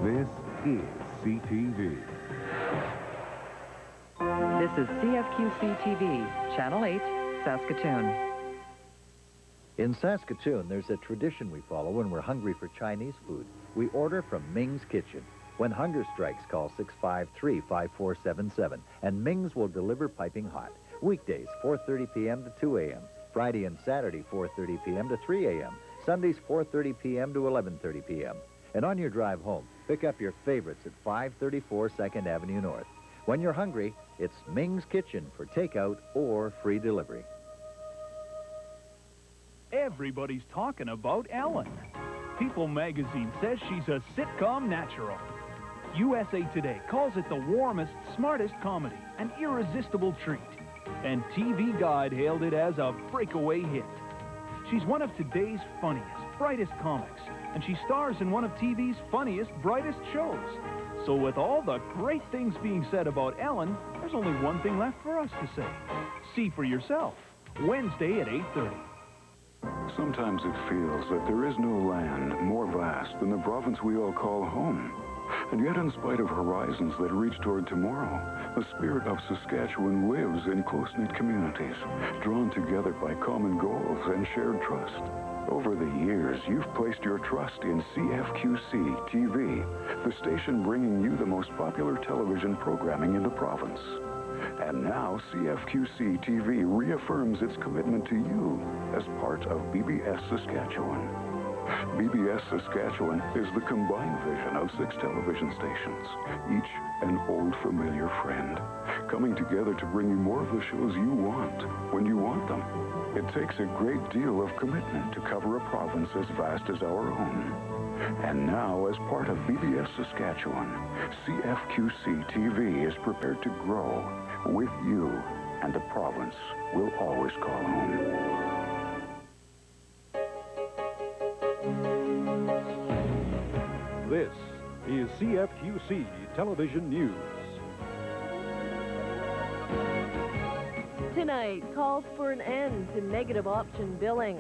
This is CTV. This is CFQC TV, Channel 8, Saskatoon. In Saskatoon, there's a tradition we follow when we're hungry for Chinese food. We order from Ming's Kitchen. When hunger strikes, call 653-5477, and Ming's will deliver piping hot. Weekdays, 4:30 p.m. to 2 a.m. Friday and Saturday, 4:30 p.m. to 3 a.m. Sundays, 4:30 p.m. to 11:30 p.m. And on your drive home, pick up your favorites at 534 2nd Avenue North. When you're hungry, it's Ming's Kitchen for takeout or free delivery. Everybody's talking about Ellen. People magazine says she's a sitcom natural. USA Today calls it the warmest, smartest comedy, an irresistible treat. And TV Guide hailed it as a breakaway hit. She's one of today's funniest, brightest comics, and she stars in one of TV's funniest, brightest shows. So with all the great things being said about Ellen, there's only one thing left for us to say. See for yourself. Wednesday at 8:30. Sometimes it feels that there is no land more vast than the province we all call home. And yet, in spite of horizons that reach toward tomorrow, the spirit of Saskatchewan lives in close-knit communities, drawn together by common goals and shared trust. Over the years, you've placed your trust in CFQC TV, the station bringing you the most popular television programming in the province. And now, CFQC TV reaffirms its commitment to you as part of BBS Saskatchewan. BBS Saskatchewan is the combined vision of 6 television stations, each an old familiar friend, coming together to bring you more of the shows you want, when you want them. It takes a great deal of commitment to cover a province as vast as our own. And now, as part of BBS Saskatchewan, CFQC TV is prepared to grow with you, and the province will always call home. This is CFQC Television News. Tonight calls for an end to negative option billing,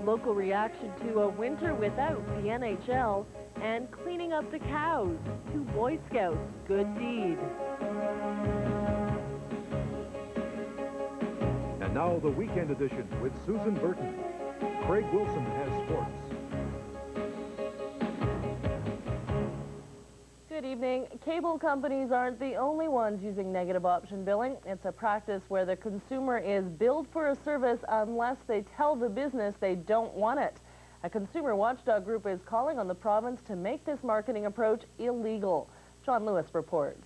local reaction to a winter without the NHL, and cleaning up the cows. 2 Boy Scouts, good deed. And now the weekend edition with Susan Burton. Craig Wilson has sports. Good evening. Cable companies aren't the only ones using negative option billing. It's a practice where the consumer is billed for a service unless they tell the business they don't want it. A consumer watchdog group is calling on the province to make this marketing approach illegal. John Lewis reports.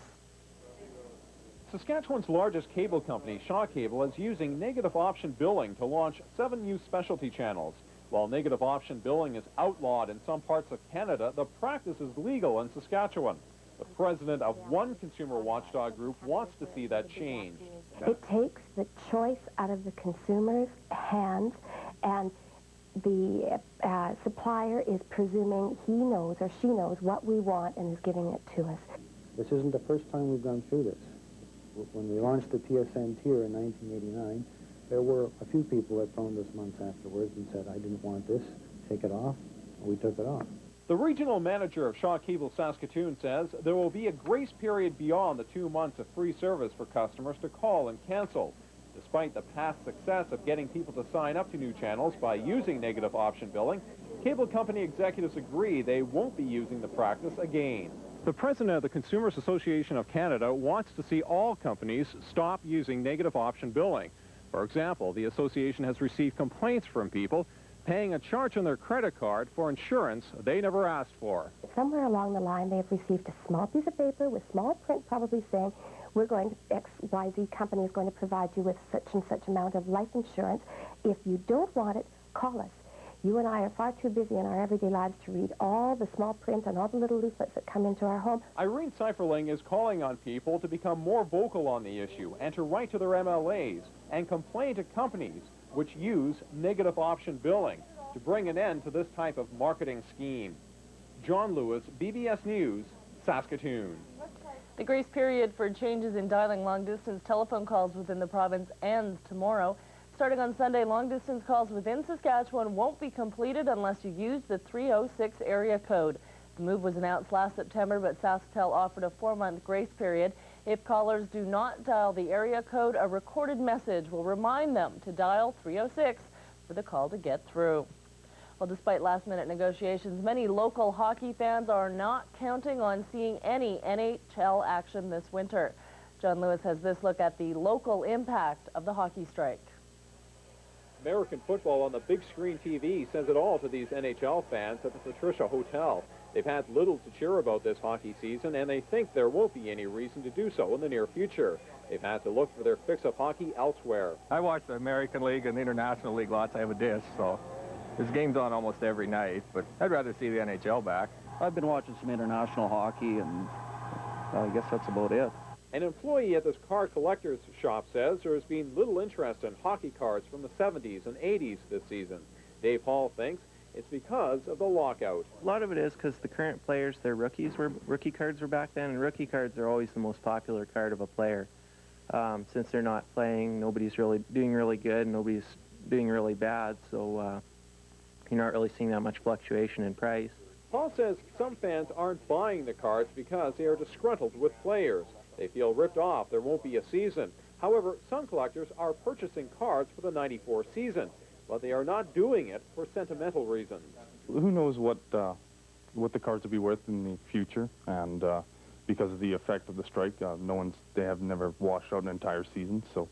Saskatchewan's largest cable company, Shaw Cable, is using negative option billing to launch 7 new specialty channels. While negative option billing is outlawed in some parts of Canada, the practice is legal in Saskatchewan. The president of one consumer watchdog group wants to see that change. It takes the choice out of the consumer's hands, and the supplier is presuming he knows or she knows what we want and is giving it to us. This isn't the first time we've gone through this. When we launched the PSN tier in 1989, there were a few people that phoned us months afterwards and said, I didn't want this, take it off, and we took it off. The regional manager of Shaw Cable Saskatoon says there will be a grace period beyond the 2 months of free service for customers to call and cancel. Despite the past success of getting people to sign up to new channels by using negative option billing, cable company executives agree they won't be using the practice again. The president of the Consumers Association of Canada wants to see all companies stop using negative option billing. For example, the association has received complaints from people paying a charge on their credit card for insurance they never asked for. Somewhere along the line, they have received a small piece of paper with small print probably saying, we're going to, XYZ company is going to provide you with such and such amount of life insurance. If you don't want it, call us. You and I are far too busy in our everyday lives to read all the small print and all the little leaflets that come into our home. Irene Seiferling is calling on people to become more vocal on the issue and to write to their MLAs and complain to companies which use negative option billing to bring an end to this type of marketing scheme. John Lewis, BBS News, Saskatoon. The grace period for changes in dialing long-distance telephone calls within the province ends tomorrow. Starting on Sunday, long-distance calls within Saskatchewan won't be completed unless you use the 306 area code. The move was announced last September, but SaskTel offered a 4-month grace period. If callers do not dial the area code, a recorded message will remind them to dial 306 for the call to get through. Well, despite last-minute negotiations, many local hockey fans are not counting on seeing any NHL action this winter. John Lewis has this look at the local impact of the hockey strike. American football on the big screen TV says it all to these NHL fans at the Patricia Hotel. They've had little to cheer about this hockey season, and they think there won't be any reason to do so in the near future. They've had to look for their fix of hockey elsewhere. I watch the American League and the International League lots. I have a disc, so this game's on almost every night, but I'd rather see the NHL back. I've been watching some international hockey, and I guess that's about it. An employee at this card collector's shop says there has been little interest in hockey cards from the 70s and 80s this season. Dave Hall thinks it's because of the lockout. A lot of it is because the current players, their rookie cards were back then, and rookie cards are always the most popular card of a player. Since they're not playing, nobody's really doing really good, nobody's doing really bad, so you're not really seeing that much fluctuation in price. Paul says some fans aren't buying the cards because they are disgruntled with players. They feel ripped off. There won't be a season. However, some collectors are purchasing cards for the '94 season, but they are not doing it for sentimental reasons. Who knows what the cards will be worth in the future, and because of the effect of the strike, they have never washed out an entire season, so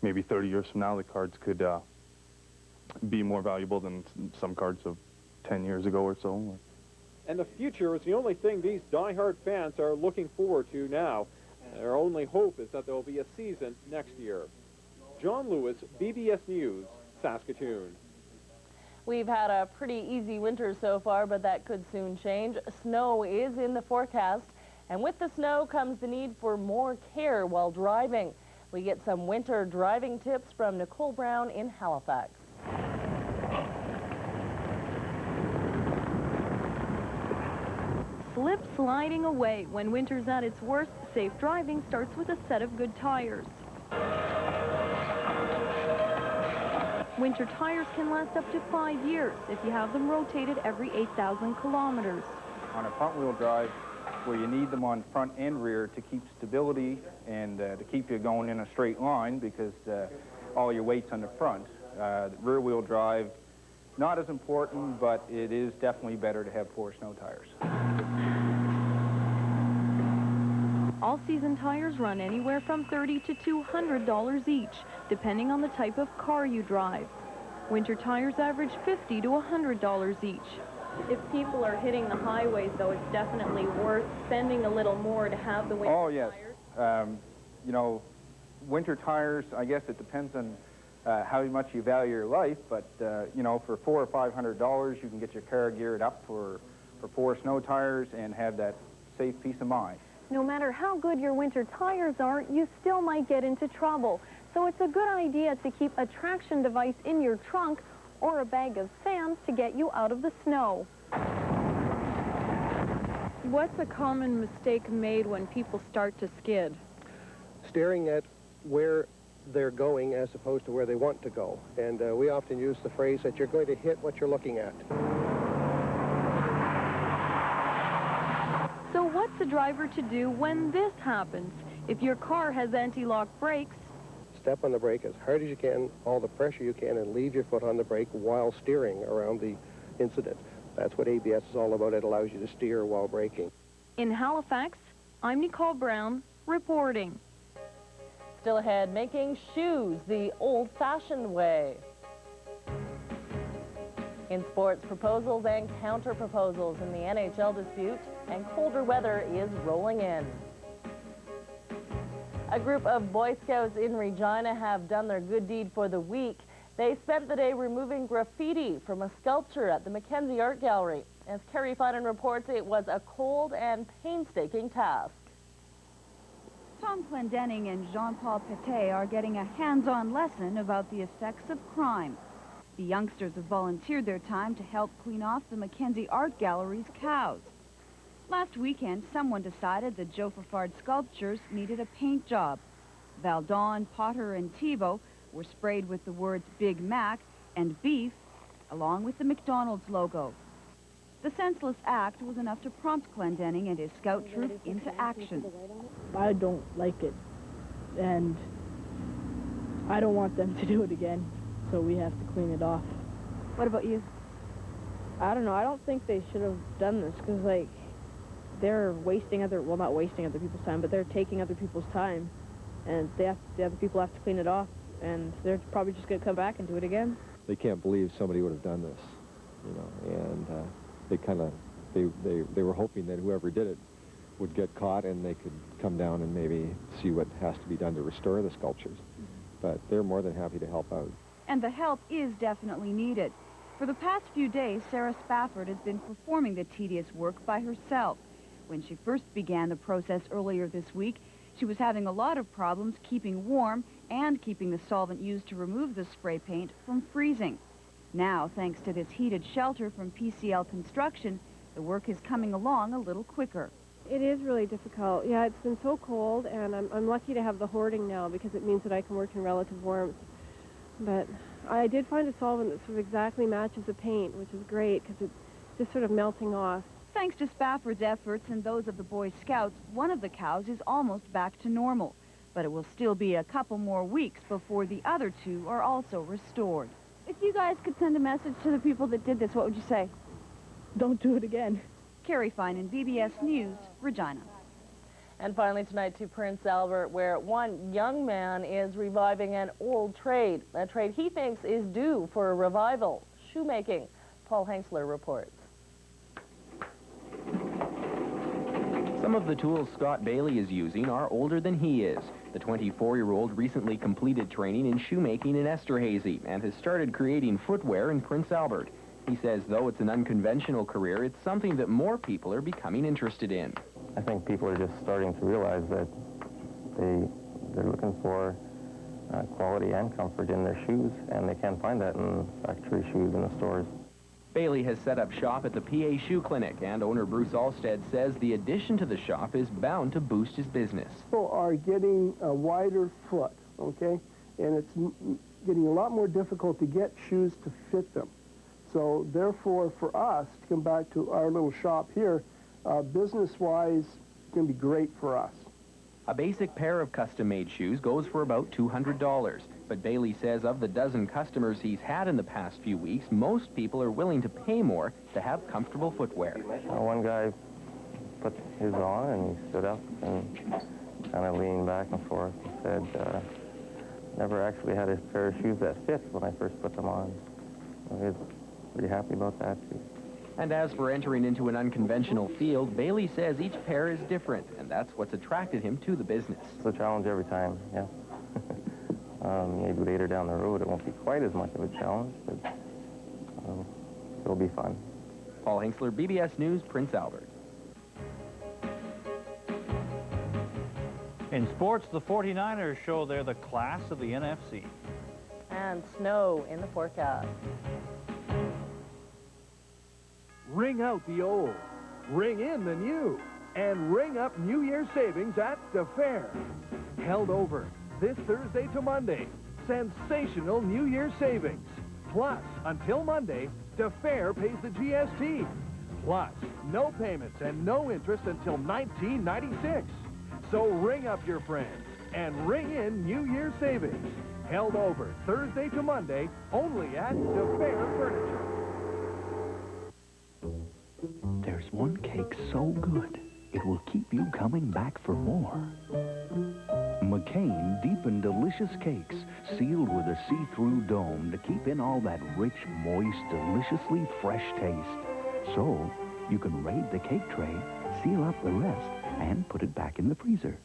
maybe 30 years from now the cards could be more valuable than some cards of 10 years ago or so. And the future is the only thing these die-hard fans are looking forward to now. Their only hope is that there will be a season next year. John Lewis, BBS News, Saskatoon. We've had a pretty easy winter so far, but that could soon change. Snow is in the forecast, and with the snow comes the need for more care while driving. We get some winter driving tips from Nicole Brown in Halifax. Slip sliding away. When winter's at its worst, safe driving starts with a set of good tires. Winter tires can last up to 5 years if you have them rotated every 8,000 kilometers. On a front-wheel drive, where you need them on front and rear to keep stability and to keep you going in a straight line, because all your weight's on the front. Rear-wheel drive, not as important, but it is definitely better to have 4 snow tires. All-season tires run anywhere from $30 to $200 each, depending on the type of car you drive. Winter tires average $50 to $100 each. If people are hitting the highways, though, it's definitely worth spending a little more to have the winter tires. You know, winter tires, I guess it depends on how much you value your life, but, you know, for $400 or $500, you can get your car geared up for 4 snow tires and have that safe peace of mind. No matter how good your winter tires are, you still might get into trouble. So it's a good idea to keep a traction device in your trunk or a bag of sand to get you out of the snow. What's a common mistake made when people start to skid? Staring at where they're going as opposed to where they want to go. And we often use the phrase that you're going to hit what you're looking at. So what's a driver to do when this happens? If your car has anti-lock brakes, step on the brake as hard as you can, all the pressure you can, and leave your foot on the brake while steering around the incident. That's what ABS is all about. It allows you to steer while braking. In Halifax, I'm Nicole Brown, reporting. Still ahead, making shoes the old-fashioned way. In sports, proposals and counter-proposals in the NHL dispute, and colder weather is rolling in. A group of Boy Scouts in Regina have done their good deed for the week. They spent the day removing graffiti from a sculpture at the Mackenzie Art Gallery. As Carrie Finan reports, it was a cold and painstaking task. Tom Clendenning and Jean-Paul Pete are getting a hands-on lesson about the effects of crime. The youngsters have volunteered their time to help clean off the Mackenzie Art Gallery's cows. Last weekend, someone decided the Joe Fafard sculptures needed a paint job. Valdon, Potter, and Thibault were sprayed with the words Big Mac and Beef, along with the McDonald's logo. The senseless act was enough to prompt Clendenning and his scout troop into action. I don't like it, and I don't want them to do it again, so we have to clean it off. What about you? I don't know. I don't think they should have done this, because, like, they're wasting well, not wasting other people's time, but they're taking other people's time, and the other people have to clean it off, and they're probably just going to come back and do it again. They can't believe somebody would have done this, you know, and they were hoping that whoever did it would get caught and they could come down and maybe see what has to be done to restore the sculptures. But they're more than happy to help out. And the help is definitely needed. For the past few days, Sarah Spafford has been performing the tedious work by herself. When she first began the process earlier this week, she was having a lot of problems keeping warm and keeping the solvent used to remove the spray paint from freezing. Now, thanks to this heated shelter from PCL Construction, the work is coming along a little quicker. It is really difficult. Yeah, it's been so cold, and I'm lucky to have the hoarding now because it means that I can work in relative warmth. But I did find a solvent that sort of exactly matches the paint, which is great because it's just sort of melting off. Thanks to Spafford's efforts and those of the Boy Scouts, one of the cows is almost back to normal. But it will still be a couple more weeks before the other two are also restored. If you guys could send a message to the people that did this, what would you say? Don't do it again. Carrie Finan, BBS News, Regina. And finally tonight to Prince Albert, where one young man is reviving an old trade, a trade he thinks is due for a revival, shoemaking. Paul Henksler reports. Some of the tools Scott Bailey is using are older than he is. The 24-year-old recently completed training in shoemaking in Esterhazy and has started creating footwear in Prince Albert. He says, though it's an unconventional career, it's something that more people are becoming interested in. I think people are just starting to realize that they're looking for quality and comfort in their shoes, and they can't find that in factory shoes in the stores. Bailey has set up shop at the PA Shoe Clinic, and owner Bruce Alstead says the addition to the shop is bound to boost his business. People are getting a wider foot, okay? And it's getting a lot more difficult to get shoes to fit them. So therefore, for us to come back to our little shop here, business-wise, it's going to be great for us. A basic pair of custom-made shoes goes for about $200, but Bailey says of the dozen customers he's had in the past few weeks, most people are willing to pay more to have comfortable footwear. One guy put his on and he stood up and kind of leaned back and forth and said, never actually had a pair of shoes that fit when I first put them on. So he was pretty happy about that, too. And as for entering into an unconventional field, Bailey says each pair is different, and that's what's attracted him to the business. It's a challenge every time, yeah. Maybe later down the road it won't be quite as much of a challenge, but it'll be fun. Paul Henksler, BBS News, Prince Albert. In sports, the 49ers show they're the class of the NFC. And snow in the forecast. Ring out the old, ring in the new, and ring up New Year's savings at the fair. Held over this Thursday to Monday. Sensational New Year's savings. Plus, until Monday, the fair pays the GST. Plus, no payments and no interest until 1996. So ring up your friends and ring in New Year's savings. Held over Thursday to Monday, only at the Fair Furniture. There's one cake so good, it will keep you coming back for more. McCain Deep and Delicious Cakes, sealed with a see-through dome to keep in all that rich, moist, deliciously fresh taste. So, you can raid the cake tray, seal up the rest, and put it back in the freezer.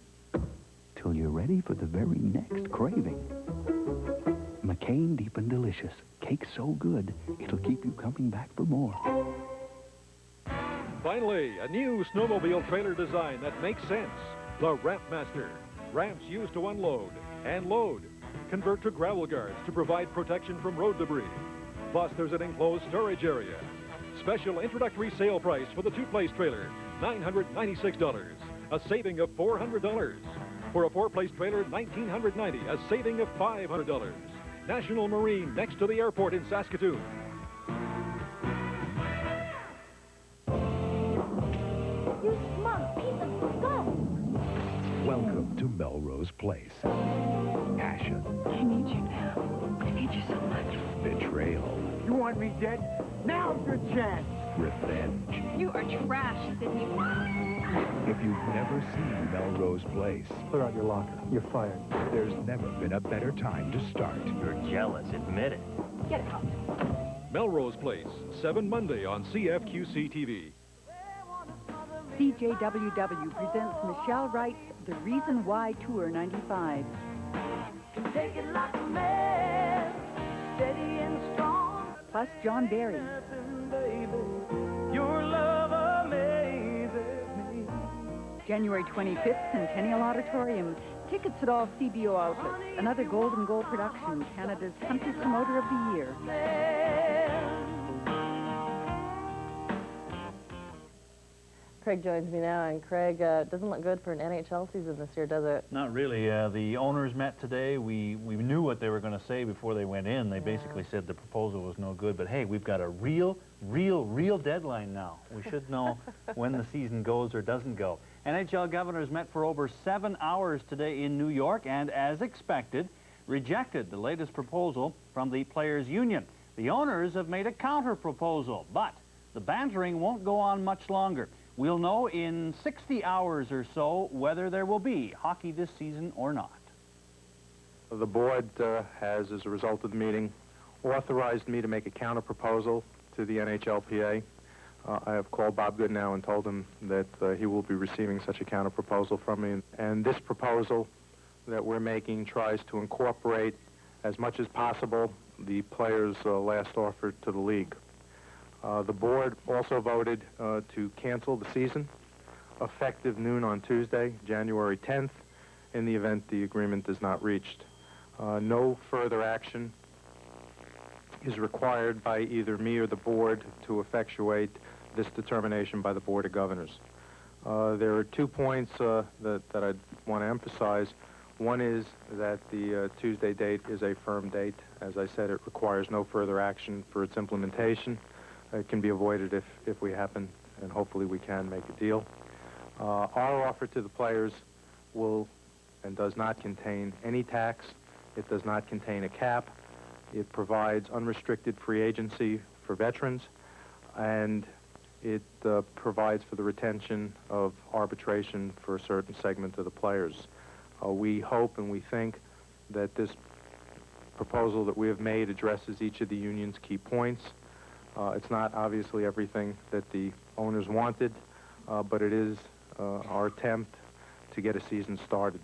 Till you're ready for the very next craving. McCain Deep and Delicious, cake so good, it'll keep you coming back for more. Finally, a new snowmobile trailer design that makes sense. The Ramp Master. Ramps used to unload and load. Convert to gravel guards to provide protection from road debris. Plus, there's an enclosed storage area. Special introductory sale price for the two-place trailer, $996. A saving of $400. For a four-place trailer, $1,990. A saving of $500. National Marine next to the airport in Saskatoon. Melrose Place. Passion. I need you now. I need you so much. Betrayal. You want me dead? Now's your chance. Revenge. You are trash, Sydney. If you've never seen Melrose Place, clear out your locker. You're fired. There's never been a better time to start. You're jealous. Admit it. Get out. Melrose Place, 7 Monday on CFQC TV. CJWW presents Michelle Wright's The Reason Why Tour 95. Take it like a man, steady and strong. Plus John Barry. Your love amazes me. January 25th, Centennial Auditorium. Tickets at all CBO outlets. Another Golden Goal production, Canada's Country Promoter of the Year. Craig joins me now, and Craig, doesn't look good for an NHL season this year, does it? Not really. The owners met today. We knew what they were going to say before they went in. They basically said the proposal was no good, but hey, we've got a real deadline now. We should know when the season goes or doesn't go. NHL governors met for over 7 hours today in New York and, as expected, rejected the latest proposal from the Players' Union. The owners have made a counter-proposal, but the bantering won't go on much longer. We'll know in 60 hours or so whether there will be hockey this season or not. The board has, as a result of the meeting, authorized me to make a counter-proposal to the NHLPA. I have called Bob Goodnow and told him that he will be receiving such a counter-proposal from me. And this proposal that we're making tries to incorporate as much as possible the players' last offer to the league. The board also voted to cancel the season, effective noon on Tuesday, January 10th, in the event the agreement is not reached. No further action is required by either me or the board to effectuate this determination by the Board of Governors. There are 2 points that I'd want to emphasize. One is that the Tuesday date is a firm date. As I said, it requires no further action for its implementation. It can be avoided if we happen, and hopefully we can, make a deal. Our offer to the players will and does not contain any tax. It does not contain a cap. It provides unrestricted free agency for veterans, and it provides for the retention of arbitration for a certain segment of the players. We hope and we think that this proposal that we have made addresses each of the union's key points. It's not obviously everything that the owners wanted, but it is our attempt to get a season started.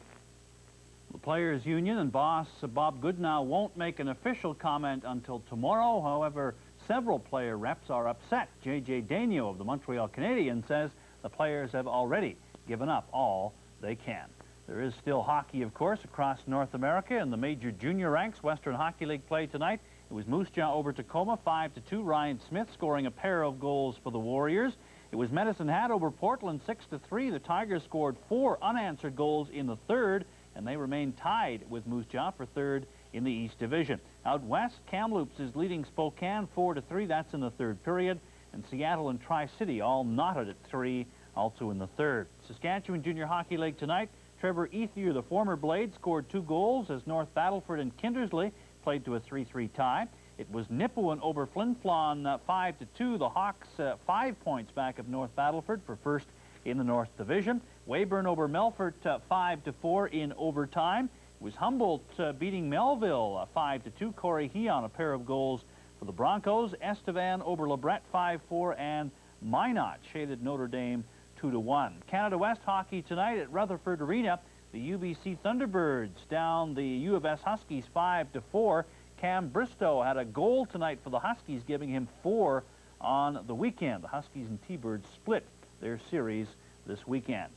The Players' Union and boss Bob Goodnow won't make an official comment until tomorrow. However, several player reps are upset. J.J. Daigneault of the Montreal Canadiens says the players have already given up all they can. There is still hockey, of course, across North America in the major junior ranks. Western Hockey League play tonight. It was Moose Jaw over Tacoma, 5-2. Ryan Smith scoring a pair of goals for the Warriors. It was Medicine Hat over Portland, 6-3. The Tigers scored 4 unanswered goals in the third, and they remain tied with Moose Jaw for third in the East Division. Out west, Kamloops is leading Spokane 4-3. That's in the third period. And Seattle and Tri-City all knotted at 3, also in the third. Saskatchewan Junior Hockey League tonight. Trevor Ethier, the former Blade, scored 2 goals as North Battleford and Kindersley played to a 3-3 tie. It was Nipawin over Flin Flon 5-2. The Hawks 5 points back of North Battleford for first in the North Division. Weyburn over Melfort 5-4 in overtime. It was Humboldt beating Melville 5-2. Corey Heon a pair of goals for the Broncos. Estevan over LeBret 5-4, and Minot shaded Notre Dame 2-1. Canada West hockey tonight at Rutherford Arena. The UBC Thunderbirds down the U of S Huskies 5-4. Cam Bristow had a goal tonight for the Huskies, giving him 4 on the weekend. The Huskies and T-Birds split their series this weekend.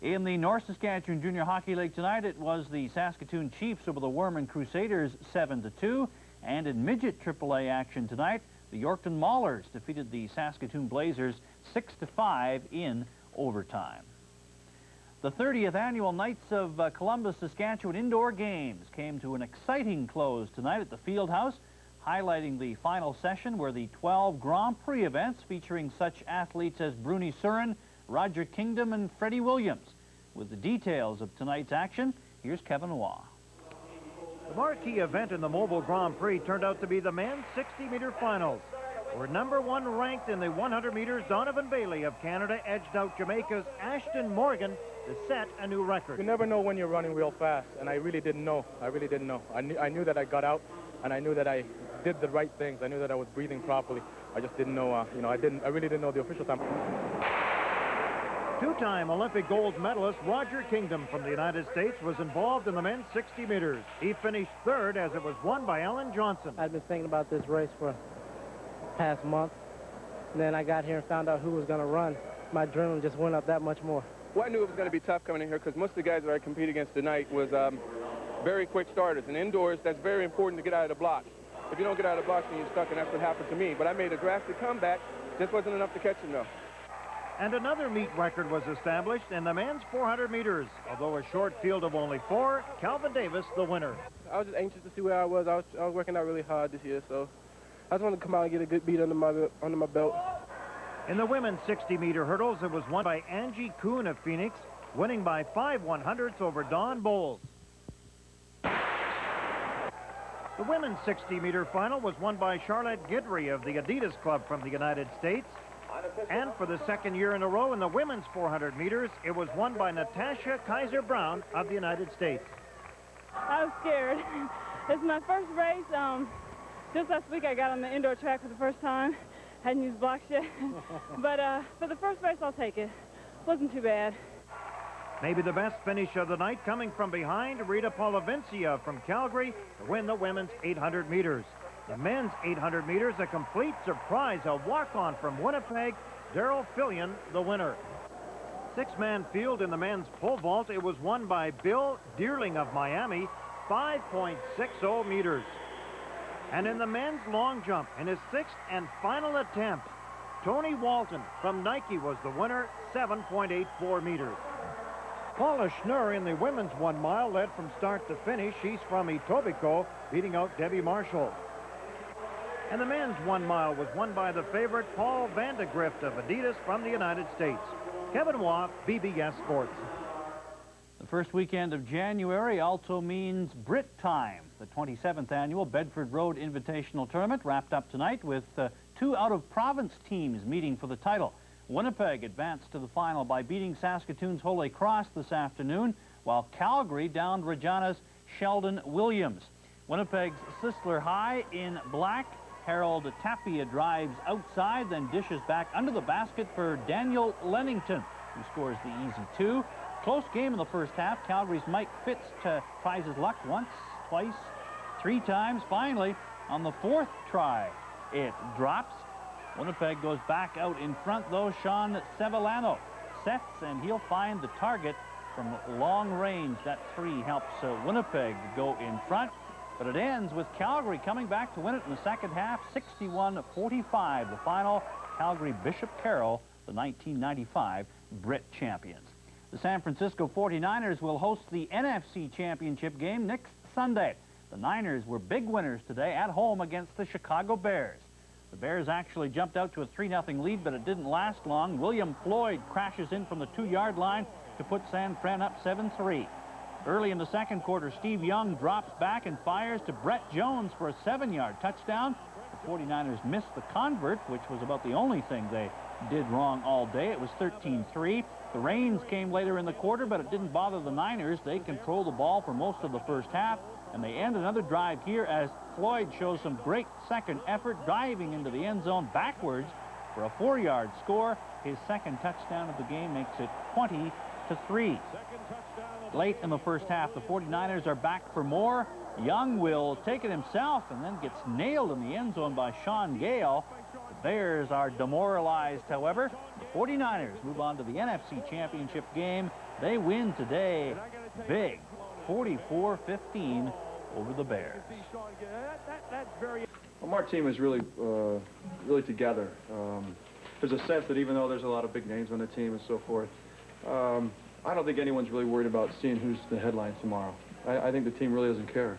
In the North Saskatchewan Junior Hockey League tonight, it was the Saskatoon Chiefs over the Werman Crusaders 7-2. And in midget AAA action tonight, the Yorkton Maulers defeated the Saskatoon Blazers 6-5 in overtime. The 30th annual Knights of Columbus, Saskatchewan indoor games came to an exciting close tonight at the Fieldhouse, highlighting the final session where the 12 Grand Prix events featuring such athletes as Bruni Surin, Roger Kingdom, and Freddie Williams With the details of tonight's action, here's Kevin Waugh. The marquee event in the Mobile Grand Prix turned out to be the men's 60-meter finals, where number 1 ranked in the 100 meters Donovan Bailey of Canada edged out Jamaica's Ashton Morgan to set a new record. You never know when you're running real fast, and I really didn't know. I knew that I got out, and I knew that I did the right things. I knew that I was breathing properly. I just didn't know, I really didn't know the official time. Two-time Olympic gold medalist Roger Kingdom from the United States was involved in the men's 60 meters. He finished 3rd as it was won by Alan Johnson. I'd been thinking about this race for past month, and then I got here and found out who was going to run. My adrenaline just went up that much more. Well, I knew it was going to be tough coming in here because most of the guys that I compete against tonight was very quick starters. And indoors, that's very important to get out of the block. If you don't get out of the block, then you're stuck, and that's what happened to me. But I made a drastic comeback. Just wasn't enough to catch him, though. And another meet record was established in the men's 400 meters. Although a short field of only 4, Calvin Davis the winner. I was just anxious to see where I was. I was working out really hard this year, so I just wanted to come out and get a good beat under my belt. In the women's 60-meter hurdles, it was won by Angie Kuhn of Phoenix, winning by 5 100ths over Dawn Bowles. The women's 60-meter final was won by Charlotte Guidry of the Adidas Club from the United States. And for the second year in a row in the women's 400 meters, it was won by Natasha Kaiser-Brown of the United States. I was scared. It's my first race. Just last week I got on the indoor track for the first time. Hadn't used blocks yet. But for the first race, I'll take it. Wasn't too bad. Maybe the best finish of the night coming from behind, Rita Polovincia from Calgary to win the women's 800 meters. The men's 800 meters, a complete surprise, a walk-on from Winnipeg, Darryl Fillion, the winner. 6-man field in the men's pole vault. It was won by Bill Deerling of Miami, 5.60 meters. And in the men's long jump, in his 6th and final attempt, Tony Walton from Nike was the winner, 7.84 meters. Paula Schnurr in the women's 1 mile led from start to finish. She's from Etobicoke, beating out Debbie Marshall. And the men's 1 mile was won by the favorite Paul Vandegrift of Adidas from the United States. Kevin Waugh, BBS Sports. The first weekend of January also means Brit Time. The 27th annual Bedford Road Invitational Tournament wrapped up tonight with 2 out-of-province teams meeting for the title. Winnipeg advanced to the final by beating Saskatoon's Holy Cross this afternoon, while Calgary downed Regina's Sheldon Williams. Winnipeg's Sisler High in black. Harold Tapia drives outside, then dishes back under the basket for Daniel Lennington, who scores the easy 2. Close game in the first half. Calgary's Mike Fitz tries his luck once, twice, 3 times. Finally, on the 4th try, it drops. Winnipeg goes back out in front, though. Sean Sevillano sets, and he'll find the target from long range. That 3 helps Winnipeg go in front. But it ends with Calgary coming back to win it in the second half, 61-45. The final, Calgary Bishop Carroll, the 1995 Brit champions. The San Francisco 49ers will host the NFC Championship game next Sunday. The Niners were big winners today at home against the Chicago Bears. The Bears actually jumped out to a 3-0 lead, but it didn't last long. William Floyd crashes in from the 2-yard line to put San Fran up 7-3. Early in the second quarter, Steve Young drops back and fires to Brett Jones for a 7-yard touchdown. The 49ers missed the convert, which was about the only thing they did wrong all day. It was 13-3. The rains came later in the quarter, but it didn't bother the Niners. They controlled the ball for most of the first half, and they end another drive here as Floyd shows some great second effort, diving into the end zone backwards for a 4-yard score. His second touchdown of the game makes it 20-3. Late in the first half, the 49ers are back for more. Young will take it himself and then gets nailed in the end zone by Sean Gale. The Bears are demoralized, however. The 49ers move on to the NFC Championship game. They win today big, 44-15 over the Bears. Well, our team is really together. There's a sense that even though there's a lot of big names on the team and so forth, I don't think anyone's really worried about seeing who's the headlines tomorrow. I think the team really doesn't care.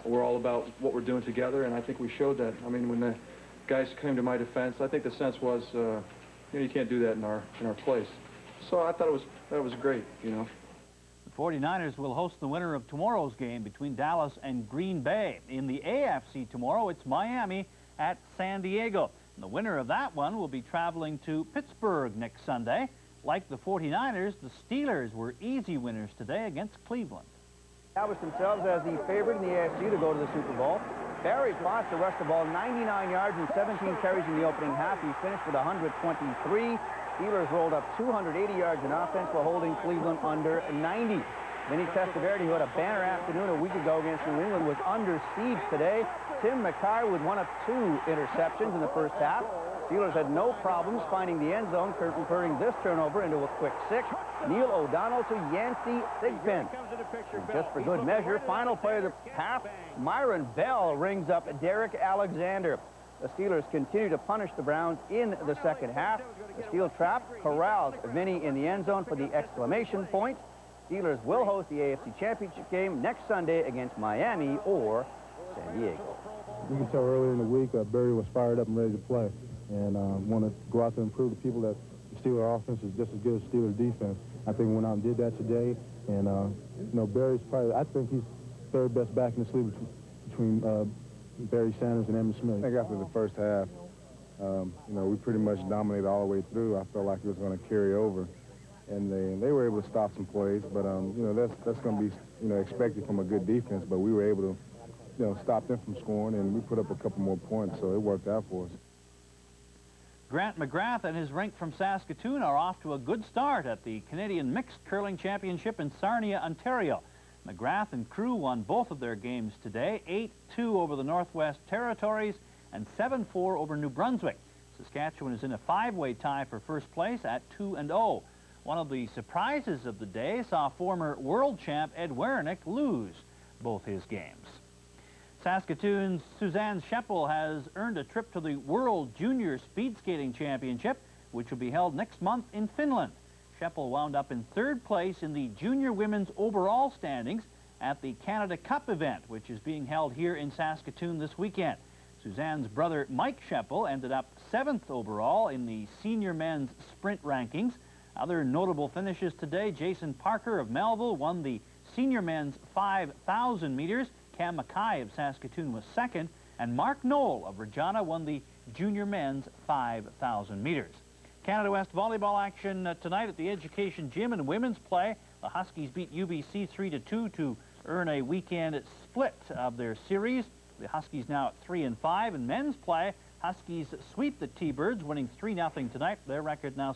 We're all about what we're doing together, and I think we showed that. I mean, when the guys came to my defense, I think the sense was, you can't do that in our place. So I thought it was great, you know. The 49ers will host the winner of tomorrow's game between Dallas and Green Bay. In the AFC tomorrow, it's Miami at San Diego. And the winner of that one will be traveling to Pittsburgh next Sunday. Like the 49ers, the Steelers were easy winners today against Cleveland. Established themselves as the favorite in the AFC to go to the Super Bowl. Barry Potts to rush the ball 99 yards and 17 carries in the opening half. He finished with 123. Steelers rolled up 280 yards in offense while holding Cleveland under 90. Vinny Testaverde, who had a banner afternoon a week ago against New England, was under siege today. Tim McKay with one of 2 interceptions in the first half. Steelers had no problems finding the end zone, converting this turnover into a quick 6. Neil O'Donnell to Yancey Thigpen. And just for good measure, final play of the half, Myron Bell rings up Derek Alexander. The Steelers continue to punish the Browns in the second half. The steel trap corrals Vinny in the end zone for the exclamation point. Steelers will host the AFC Championship game next Sunday against Miami or San Diego. You can tell earlier in the week Barry was fired up and ready to play, and want to go out there and prove to people that the Steeler offense is just as good as Steeler defense. I think we went out and did that today, and you know, Barry's probably, I think he's third best back in this league between Barry Sanders and Emmitt Smith. I think after the first half, you know, we pretty much dominated all the way through. I felt like it was going to carry over, and they were able to stop some plays. But you know, that's going to be, you know, expected from a good defense. But we were able to, you know, stop them from scoring, and we put up a couple more points, so it worked out for us. Grant McGrath and his rink from Saskatoon are off to a good start at the Canadian Mixed Curling Championship in Sarnia, Ontario. McGrath and crew won both of their games today, 8-2 over the Northwest Territories and 7-4 over New Brunswick. Saskatchewan is in a 5-way tie for first place at 2-0. One of the surprises of the day saw former world champ Ed Wernick lose both his games. Saskatoon's Suzanne Scheppel has earned a trip to the World Junior Speed Skating Championship, which will be held next month in Finland. Scheppel wound up in 3rd place in the junior women's overall standings at the Canada Cup event, which is being held here in Saskatoon this weekend. Suzanne's brother Mike Scheppel ended up 7th overall in the senior men's sprint rankings. Other notable finishes today: Jason Parker of Melville won the senior men's 5,000 meters. Cam Mackay of Saskatoon was 2nd, and Mark Knoll of Regina won the junior men's 5,000 meters. Canada West volleyball action tonight at the Education Gym in women's play. The Huskies beat UBC 3-2 to earn a weekend split of their series. The Huskies now at 3-5. In men's play, Huskies sweep the T-Birds, winning 3-0 tonight. Their record now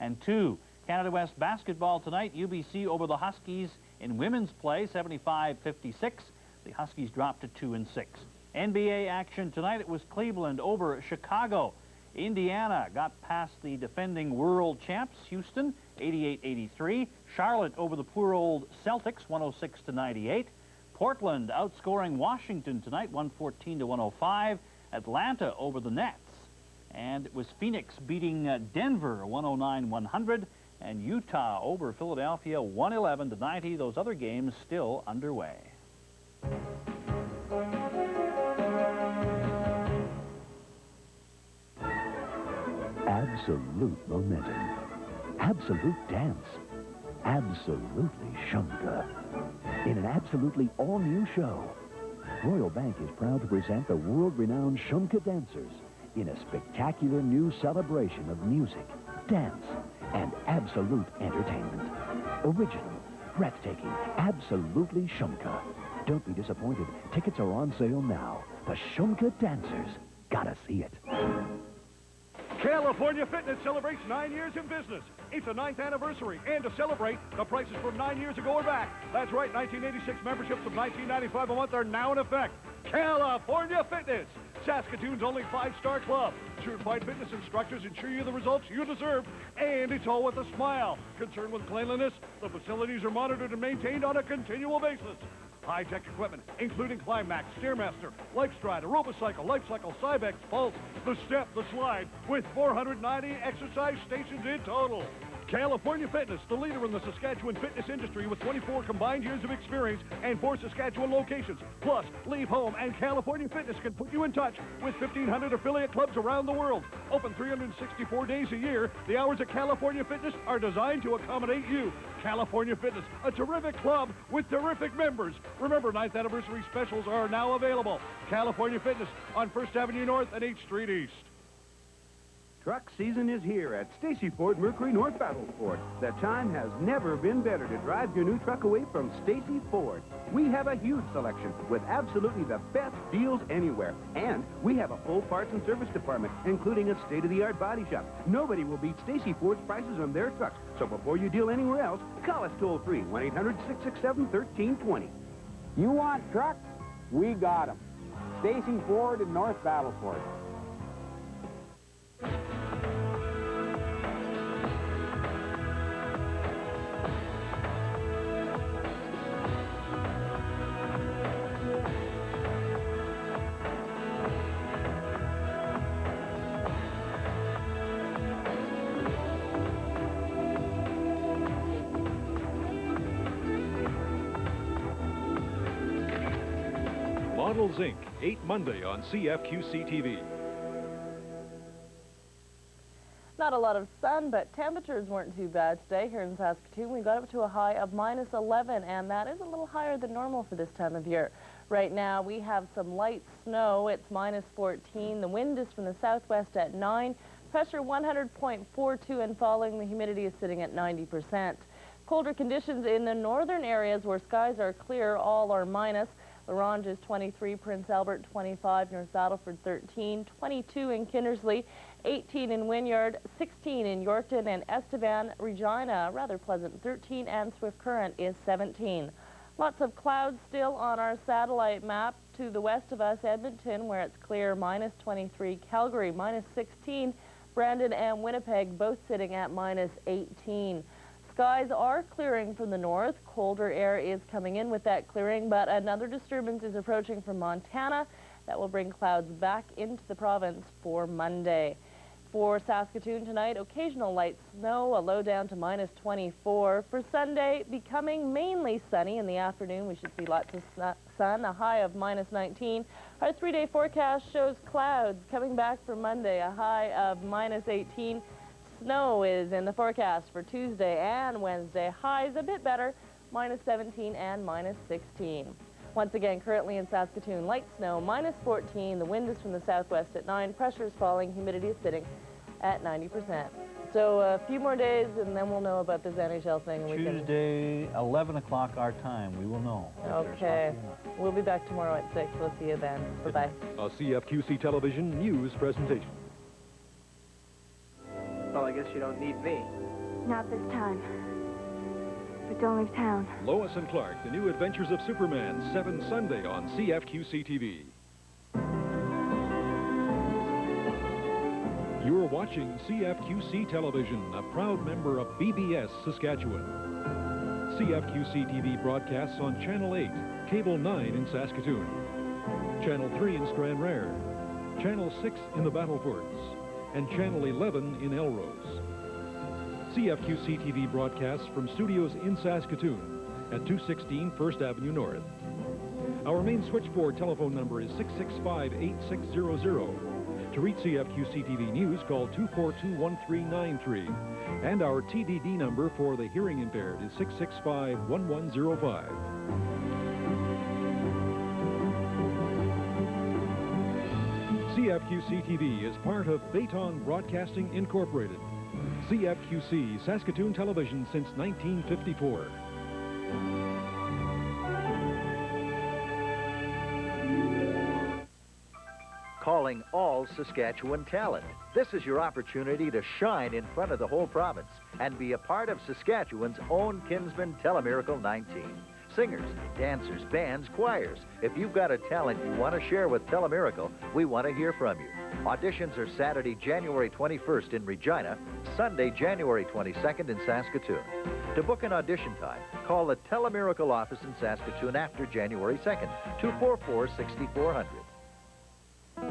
6-2. Canada West basketball tonight, UBC over the Huskies in women's play, 75-56. The Huskies dropped to 2-6. NBA action tonight, it was Cleveland over Chicago. Indiana got past the defending world champs, Houston, 88-83. Charlotte over the poor old Celtics, 106-98. Portland outscoring Washington tonight, 114-105. Atlanta over the Nets. And it was Phoenix beating Denver, 109-100. And Utah over Philadelphia, 111-90. Those other games still underway. Absolute momentum. Absolute dance. Absolutely Shumka. In an absolutely all-new show, Royal Bank is proud to present the world-renowned Shumka dancers in a spectacular new celebration of music, dance, and absolute entertainment. Original, breathtaking, absolutely Shumka. Don't be disappointed. Tickets are on sale now. The Shumka dancers. Gotta see it. California Fitness celebrates 9 years in business. It's a 9th anniversary, and to celebrate, the prices from 9 years ago are back. That's right, 1986 memberships of $19.95 a month are now in effect. California Fitness, Saskatoon's only 5-star club. Certified fitness instructors ensure you the results you deserve, and it's all with a smile. Concerned with cleanliness, the facilities are monitored and maintained on a continual basis. High-tech equipment, including Climax, Stairmaster, LifeStride, Aerobicycle, LifeCycle, Cybex, Pulse, the Step, the Slide, with 490 exercise stations in total. California Fitness, the leader in the Saskatchewan fitness industry with 24 combined years of experience and 4 Saskatchewan locations. Plus, Leave Home and California Fitness can put you in touch with 1,500 affiliate clubs around the world. Open 364 days a year, the hours at California Fitness are designed to accommodate you. California Fitness, a terrific club with terrific members. Remember, 9th anniversary specials are now available. California Fitness on 1st Avenue North and 8th Street East. Truck season is here at Stacy Ford Mercury North Battleford. The time has never been better to drive your new truck away from Stacy Ford. We have a huge selection with absolutely the best deals anywhere. And we have a full parts and service department, including a state-of-the-art body shop. Nobody will beat Stacy Ford's prices on their trucks. So before you deal anywhere else, call us toll-free, 1-800-667-1320. You want trucks? We got them. Stacy Ford in North Battleford. Models Inc., 8 Monday on CFQC TV. Not a lot of sun, but temperatures weren't too bad today here in Saskatoon. We got up to a high of -11, and that is a little higher than normal for this time of year. Right now, we have some light snow. It's -14. The wind is from the southwest at 9. Pressure 100.42 and falling. The humidity is sitting at 90%. Colder conditions in the northern areas where skies are clear, all are minus. La Ronge is 23, Prince Albert 25, North Battleford 13, 22 in Kindersley, 18 in Wynyard, 16 in Yorkton, and Estevan, Regina, rather pleasant 13, and Swift Current is 17. Lots of clouds still on our satellite map. To the west of us, Edmonton, where it's clear, -23, Calgary, -16, Brandon and Winnipeg both sitting at -18. Skies are clearing from the north. Colder air is coming in with that clearing, but another disturbance is approaching from Montana that will bring clouds back into the province for Monday. For Saskatoon tonight, occasional light snow, a low down to -24. For Sunday, becoming mainly sunny in the afternoon. We should see lots of sun, a high of -19. Our 3-day forecast shows clouds coming back for Monday, a high of -18. Snow is in the forecast for Tuesday and Wednesday. Highs a bit better, -17 and -16. Once again, currently in Saskatoon, light snow, -14. The wind is from the southwest at 9. Pressure is falling. Humidity is sitting at 90%. So a few more days, and then we'll know about this NHL thing. And Tuesday, 11 o'clock our time. We will know. Okay. We'll be back tomorrow at 6. We'll see you then. Bye-bye. A CFQC television news presentation. Well, I guess you don't need me. Not this time. But don't leave town. Lois and Clark, The New Adventures of Superman, 7 Sunday on CFQC TV. You're watching CFQC Television, a proud member of BBS Saskatchewan. CFQC TV broadcasts on Channel 8, Cable 9 in Saskatoon, Channel 3 in Stranraer, Channel 6 in the Battlefords, and Channel 11 in Elrose. CFQC TV broadcasts from studios in Saskatoon at 216 1st Avenue North. Our main switchboard telephone number is 665-8600. To reach CFQC TV News, call 242-1393. And our TDD number for the hearing impaired is 665-1105. CFQC TV is part of Bayton Broadcasting Incorporated. CFQC, Saskatoon Television since 1954. Calling all Saskatchewan talent. This is your opportunity to shine in front of the whole province and be a part of Saskatchewan's own Kinsman Telemiracle 19. Singers, dancers, bands, choirs. If you've got a talent you want to share with Telemiracle, we want to hear from you. Auditions are Saturday, January 21st in Regina, Sunday, January 22nd in Saskatoon. To book an audition time, call the Telemiracle office in Saskatoon after January 2nd, 244-6400.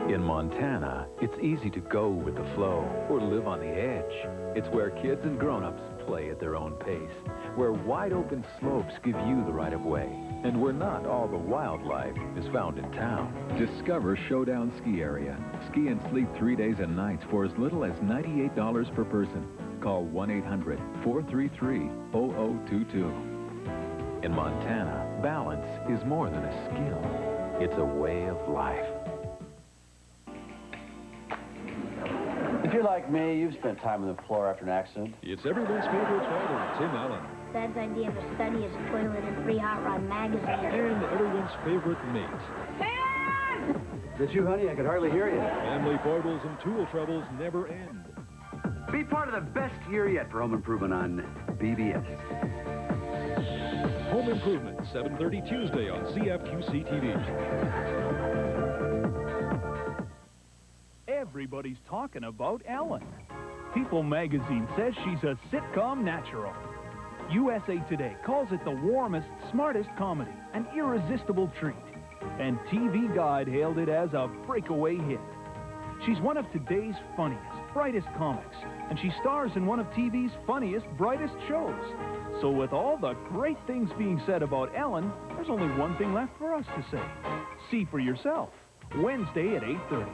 In Montana, it's easy to go with the flow or live on the edge. It's where kids and grown-ups play at their own pace, where wide-open slopes give you the right-of-way, and where not all the wildlife is found in town. Discover Showdown Ski Area. Ski and sleep 3 days and nights for as little as $98 per person. Call 1-800-433-0022. In Montana, balance is more than a skill. It's a way of life. If you're like me, you've spent time on the floor after an accident. It's everyone's favorite father, Tim Allen. Dad's idea of a study is a toilet and 3 hot rod magazines. And everyone's favorite mate. Is that you, honey? I could hardly hear you. Family foibles and tool troubles never end. Be part of the best year yet for home improvement on BBS. Home Improvement, 7:30 Tuesday on CFQC TV. Everybody's talking about Ellen. People magazine says she's a sitcom natural. USA Today calls it the warmest, smartest comedy, an irresistible treat. And TV Guide hailed it as a breakaway hit. She's one of today's funniest, brightest comics, and she stars in one of TV's funniest, brightest shows. So with all the great things being said about Ellen, there's only one thing left for us to say. See for yourself, Wednesday at 8:30.